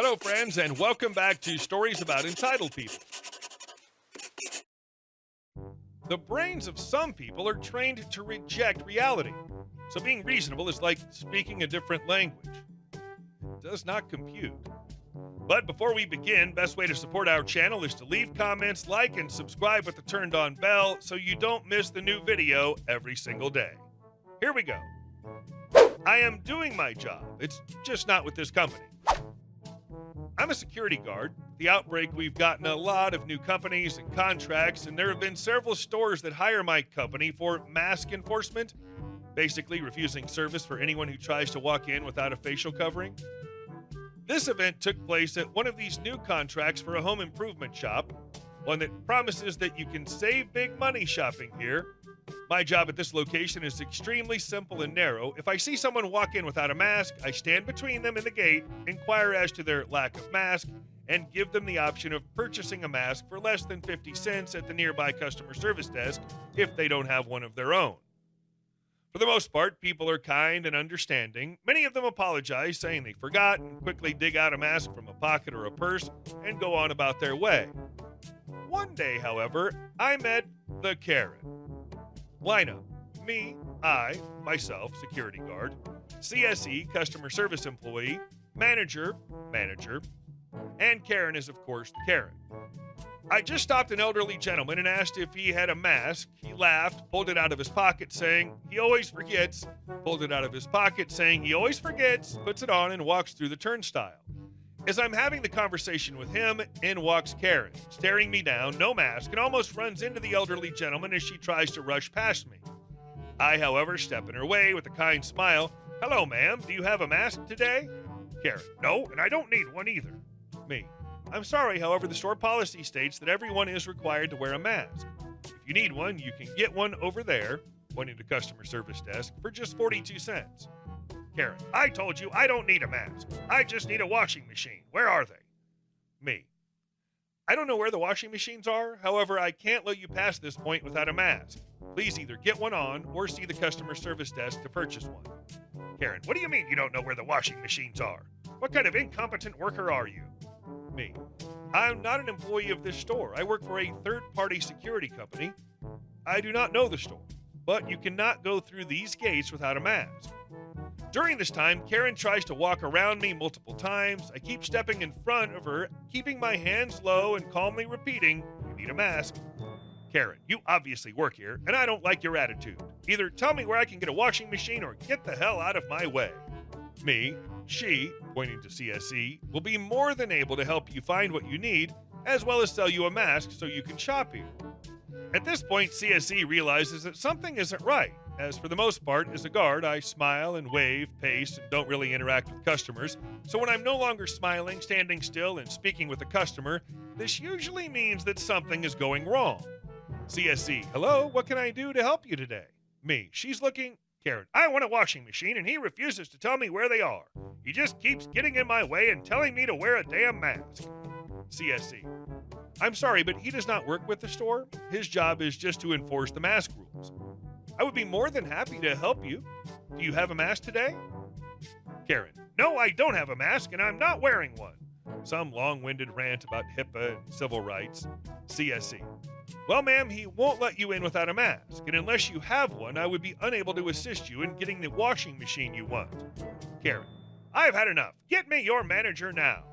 Hello, friends, and welcome back to Stories About Entitled People. The brains of some people are trained to reject reality, so being reasonable is like speaking a different language. It does not compute. But before we begin, best way to support our channel is to leave comments, like, and subscribe with the turned on bell so you don't miss the new video every single day. Here we go. I am doing my job. It's just not with this company. I'm a security guard. The outbreak, we've gotten a lot of new companies and contracts, and there have been several stores that hire my company for mask enforcement, basically refusing service for anyone who tries to walk in without a facial covering. This event took place at one of these new contracts for a home improvement shop, one that promises that you can save big money shopping here. My job at this location is extremely simple and narrow. If I see someone walk in without a mask, I stand between them and the gate, inquire as to their lack of mask, and give them the option of purchasing a mask for less than 50 cents at the nearby customer service desk if they don't have one of their own. For the most part, people are kind and understanding. Many of them apologize, saying they forgot, and quickly dig out a mask from a pocket or a purse and go on about their way. One day, however, I met the Karen. Lineup: me, I, myself, security guard, CSE, customer service employee, manager, and Karen is, of course, Karen. I just stopped an elderly gentleman and asked if he had a mask. He laughed, pulled it out of his pocket, saying he always forgets, pulled it out of his pocket, saying he always forgets, puts it on, and walks through the turnstile. As I'm having the conversation with him, in walks Karen, staring me down, no mask, and almost runs into the elderly gentleman as she tries to rush past me. I, however, step in her way with a kind smile. "Hello, ma'am. Do you have a mask today?" Karen: "No, and I don't need one either." Me: "I'm sorry, however, the store policy states that everyone is required to wear a mask. If you need one, you can get one over there," pointing to customer service desk, "for just 42 cents. Karen: "I told you I don't need a mask. I just need a washing machine. Where are they?" Me: "I don't know where the washing machines are. However, I can't let you pass this point without a mask. Please either get one on or see the customer service desk to purchase one." Karen: "What do you mean you don't know where the washing machines are? What kind of incompetent worker are you?" Me: "I'm not an employee of this store. I work for a third-party security company. I do not know the store, but you cannot go through these gates without a mask." During this time, Karen tries to walk around me multiple times. I keep stepping in front of her, keeping my hands low and calmly repeating, "You need a mask." Karen: "You obviously work here, and I don't like your attitude. Either tell me where I can get a washing machine or get the hell out of my way." Me: "She," pointing to CSE, "will be more than able to help you find what you need, as well as sell you a mask so you can shop here." At this point, CSE realizes that something isn't right, as for the most part, as a guard, I smile and wave, pace, and don't really interact with customers. So when I'm no longer smiling, standing still, and speaking with a customer, this usually means that something is going wrong. CSE: "Hello, what can I do to help you today?" Me: "She's looking..." Karen: "I want a washing machine, and he refuses to tell me where they are. He just keeps getting in my way and telling me to wear a damn mask." CSE: "I'm sorry, but he does not work with the store. His job is just to enforce the mask rules. I would be more than happy to help you. Do you have a mask today?" Karen: "No, I don't have a mask, and I'm not wearing one." Some long-winded rant about HIPAA and civil rights. CSE: "Well, ma'am, he won't let you in without a mask, and unless you have one, I would be unable to assist you in getting the washing machine you want." Karen: "I've had enough. Get me your manager now."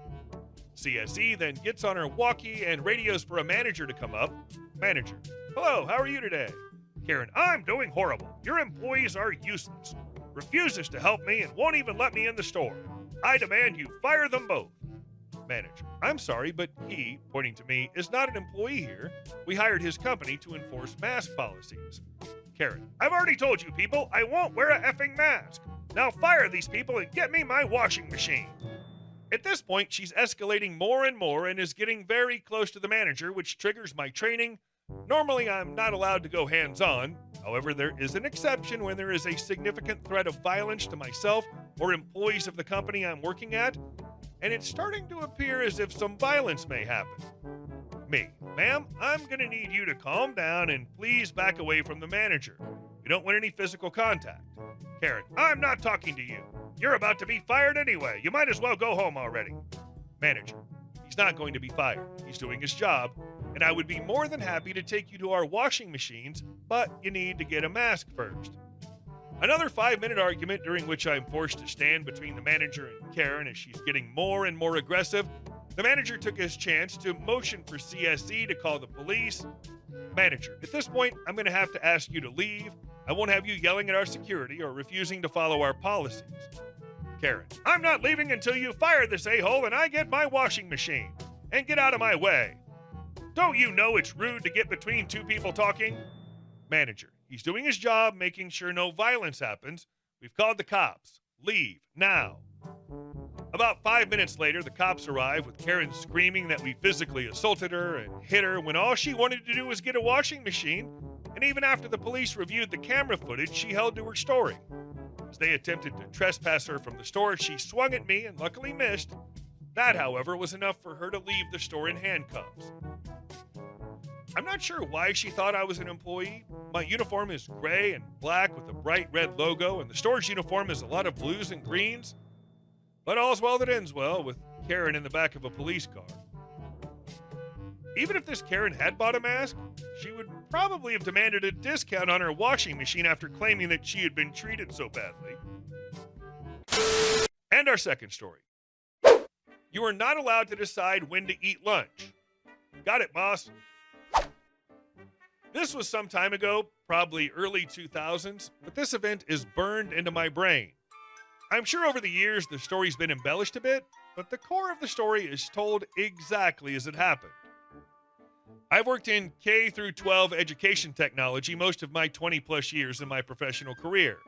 CSE then gets on her walkie and radios for a manager to come up. Manager: "Hello, how are you today?" Karen: "I'm doing horrible. Your employees are useless. Refuses to help me and won't even let me in the store. I demand you fire them both." Manager: "I'm sorry, but he," pointing to me, "is not an employee here. We hired his company to enforce mask policies." Karen: "I've already told you people I won't wear a effing mask. Now fire these people and get me my washing machine." At this point, she's escalating more and more and is getting very close to the manager, which triggers my training. Normally, I'm not allowed to go hands-on. However, there is an exception when there is a significant threat of violence to myself or employees of the company I'm working at, and it's starting to appear as if some violence may happen. Me: "Ma'am, I'm going to need you to calm down and please back away from the manager. You don't want any physical contact." Karen: "I'm not talking to you. You're about to be fired anyway. You might as well go home already." Manager: he's not going to be fired. He's doing his job, and I would be more than happy to take you to our washing machines, but you need to get a mask first. Another 5-minute argument during which I'm forced to stand between the manager and Karen as she's getting more and more aggressive. The manager took his chance to motion for CSE to call the police. Manager: at this point, I'm going to have to ask you to leave. I won't have you yelling at our security or refusing to follow our policies. Karen: I'm not leaving until you fire this a-hole and I get my washing machine. And get out of my way. Don't you know it's rude to get between two people talking? Manager: he's doing his job, making sure no violence happens. We've called the cops. Leave now. About 5 minutes later, the cops arrive with Karen screaming that we physically assaulted her and hit her when all she wanted to do was get a washing machine. And even after the police reviewed the camera footage, she held to her story. As they attempted to trespass her from the store, she swung at me and luckily missed. That, however, was enough for her to leave the store in handcuffs. I'm not sure why she thought I was an employee. My uniform is gray and black with a bright red logo, and the store's uniform is a lot of blues and greens. But all's well that ends well, with Karen in the back of a police car. Even if this Karen had bought a mask, she would probably have demanded a discount on her washing machine after claiming that she had been treated so badly. And our second story. You are not allowed to decide when to eat lunch. Got it, boss. This was some time ago, probably early 2000s, but this event is burned into my brain. I'm sure over the years the story's been embellished a bit, but the core of the story is told exactly as it happened. I've worked in K through 12 education technology most of my 20-plus years in my professional career.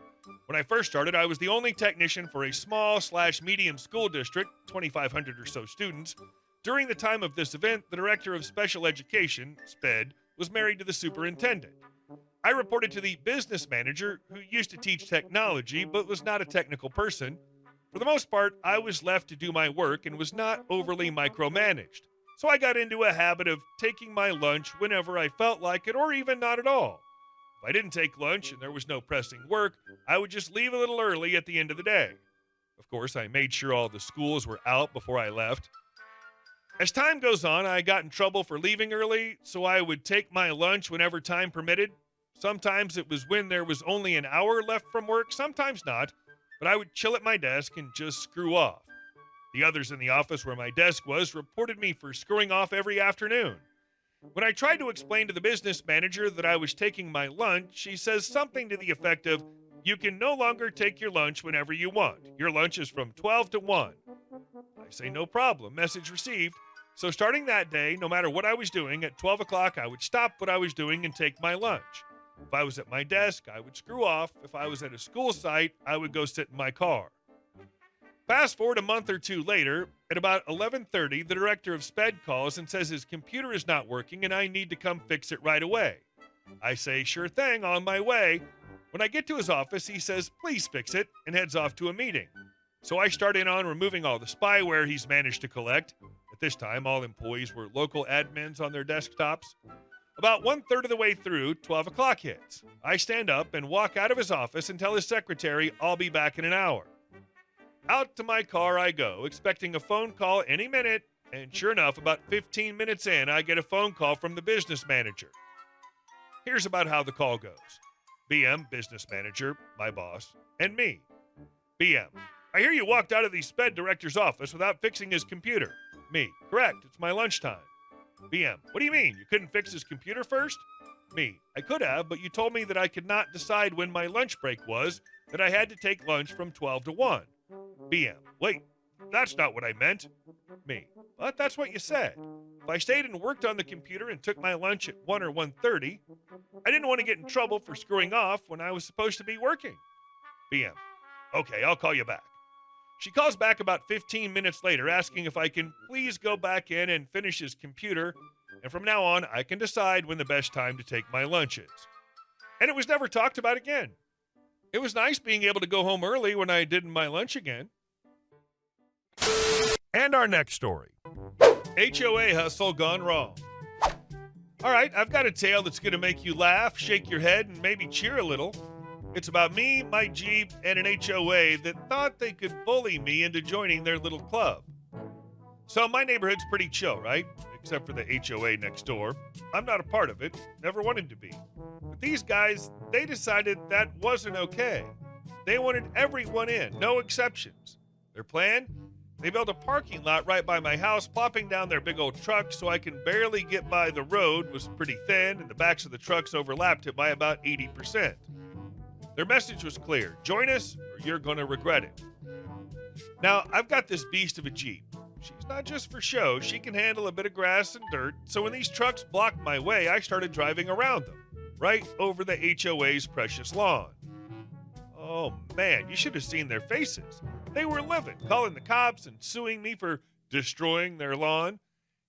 When I first started, I was the only technician for a small/medium school district, 2,500 or so students. During the time of this event, the director of special education, SPED, was married to the superintendent. I reported to the business manager, who used to teach technology but was not a technical person. For the most part, I was left to do my work and was not overly micromanaged. So I got into a habit of taking my lunch whenever I felt like it, or even not at all. If I didn't take lunch and there was no pressing work, I would just leave a little early at the end of the day. Of course, I made sure all the schools were out before I left. As time goes on, I got in trouble for leaving early, so I would take my lunch whenever time permitted. Sometimes it was when there was only an hour left from work, sometimes not, but I would chill at my desk and just screw off. The others in the office where my desk was reported me for screwing off every afternoon. When I tried to explain to the business manager that I was taking my lunch, she says something to the effect of, "You can no longer take your lunch whenever you want. Your lunch is from 12 to 1. I say, "No problem, message received." So starting that day, no matter what I was doing, at 12 o'clock I would stop what I was doing and take my lunch. If I was at my desk, I would screw off. If I was at a school site, I would go sit in my car. Fast forward a month or two later, at about 11:30, the director of SPED calls and says his computer is not working and I need to come fix it right away. I say, "Sure thing, on my way." When I get to his office, he says, "Please fix it," and heads off to a meeting. So I start in on removing all the spyware he's managed to collect. At this time, all employees were local admins on their desktops. About 1/3 of the way through, 12 o'clock hits. I stand up and walk out of his office and tell his secretary I'll be back in an hour. Out to my car I go, expecting a phone call any minute, and sure enough, about 15 minutes in, I get a phone call from the business manager. Here's about how the call goes. BM, business manager, my boss, and me. BM: "I hear you walked out of the SPED director's office without fixing his computer." Me: "Correct, it's my lunchtime." BM: "What do you mean? You couldn't fix his computer first?" Me: "I could have, but you told me that I could not decide when my lunch break was, that I had to take lunch from 12 to 1. BM: "Wait, that's not what I meant." Me: "But that's what you said. If I stayed and worked on the computer and took my lunch at 1 or 1:30, I didn't want to get in trouble for screwing off when I was supposed to be working." BM: "Okay, I'll call you back." She calls back about 15 minutes later asking if I can please go back in and finish his computer, and from now on I can decide when the best time to take my lunch is. And it was never talked about again. It was nice being able to go home early when I did my lunch again. And our next story. HOA hustle gone wrong. All right, I've got a tale that's going to make you laugh, shake your head, and maybe cheer a little. It's about me, my Jeep, and an HOA that thought they could bully me into joining their little club. So my neighborhood's pretty chill, right? Except for the HOA next door. I'm not a part of it, never wanted to be. But these guys, they decided that wasn't okay. They wanted everyone in, no exceptions. Their plan? They built a parking lot right by my house, plopping down their big old trucks so I can barely get by. The road was pretty thin, and the backs of the trucks overlapped it by about 80%. Their message was clear: join us or you're going to regret it. Now, I've got this beast of a Jeep. She's not just for show, she can handle a bit of grass and dirt, so when these trucks blocked my way, I started driving around them, right over the HOA's precious lawn. Oh man, you should have seen their faces. They were livid, calling the cops and suing me for destroying their lawn.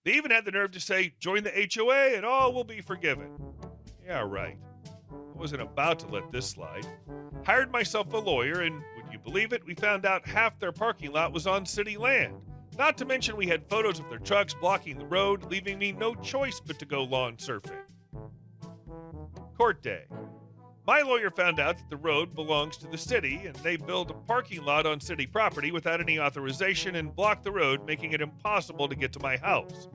They even had the nerve to say, join the HOA and all will be forgiven. Yeah, right. I wasn't about to let this slide. Hired myself a lawyer, and would you believe it, we found out half their parking lot was on city land. Not to mention we had photos of their trucks blocking the road, leaving me no choice but to go lawn surfing. Court day. My lawyer found out that the road belongs to the city, and they built a parking lot on city property without any authorization and blocked the road, making it impossible to get to my house.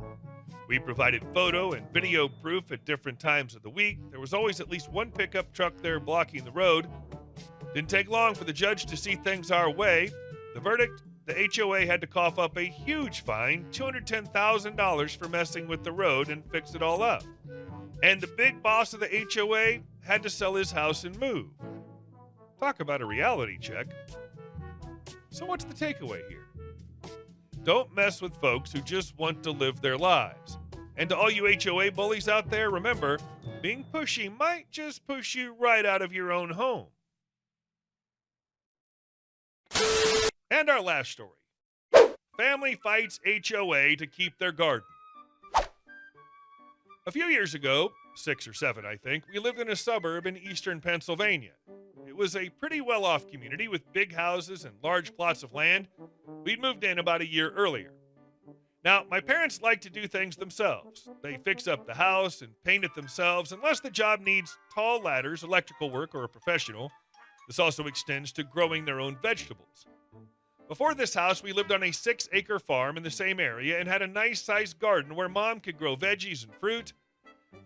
We provided photo and video proof at different times of the week. There was always at least one pickup truck there blocking the road. Didn't take long for the judge to see things our way. The verdict? The HOA had to cough up a huge fine, $210,000 for messing with the road and fix it all up. And the big boss of the HOA had to sell his house and move. Talk about a reality check. So what's the takeaway here? Don't mess with folks who just want to live their lives. And to all you HOA bullies out there, remember, being pushy might just push you right out of your own home. And our last story. Family fights HOA to keep their garden. A few years ago, 6 or 7 I think, we lived in a suburb in eastern Pennsylvania. It was a pretty well-off community with big houses and large plots of land. We'd moved in about a year earlier. Now, my parents like to do things themselves. They fix up the house and paint it themselves unless the job needs tall ladders, electrical work, or a professional. This also extends to growing their own vegetables. Before this house, we lived on a 6-acre farm in the same area and had a nice-sized garden where Mom could grow veggies and fruit.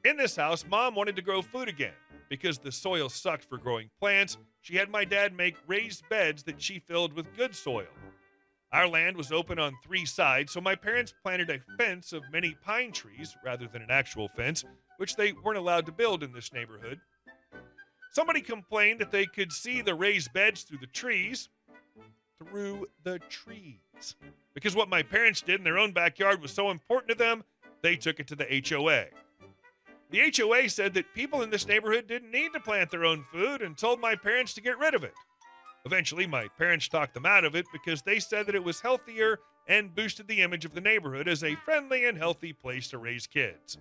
In this house, Mom wanted to grow food again. Because the soil sucked for growing plants, she had my dad make raised beds that she filled with good soil. Our land was open on 3 sides, so my parents planted a fence of many pine trees rather than an actual fence, which they weren't allowed to build in this neighborhood. Somebody complained that they could see the raised beds through the trees. Because what my parents did in their own backyard was so important to them, they took it to the HOA. The HOA said that people in this neighborhood didn't need to plant their own food and told my parents to get rid of it. Eventually, my parents talked them out of it because they said that it was healthier and boosted the image of the neighborhood as a friendly and healthy place to raise kids.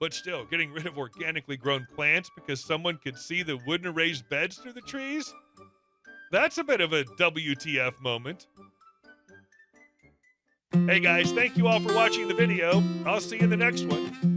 But still, getting rid of organically grown plants because someone could see the wooden raised beds through the trees? That's a bit of a WTF moment. Hey guys, thank you all for watching the video. I'll see you in the next one.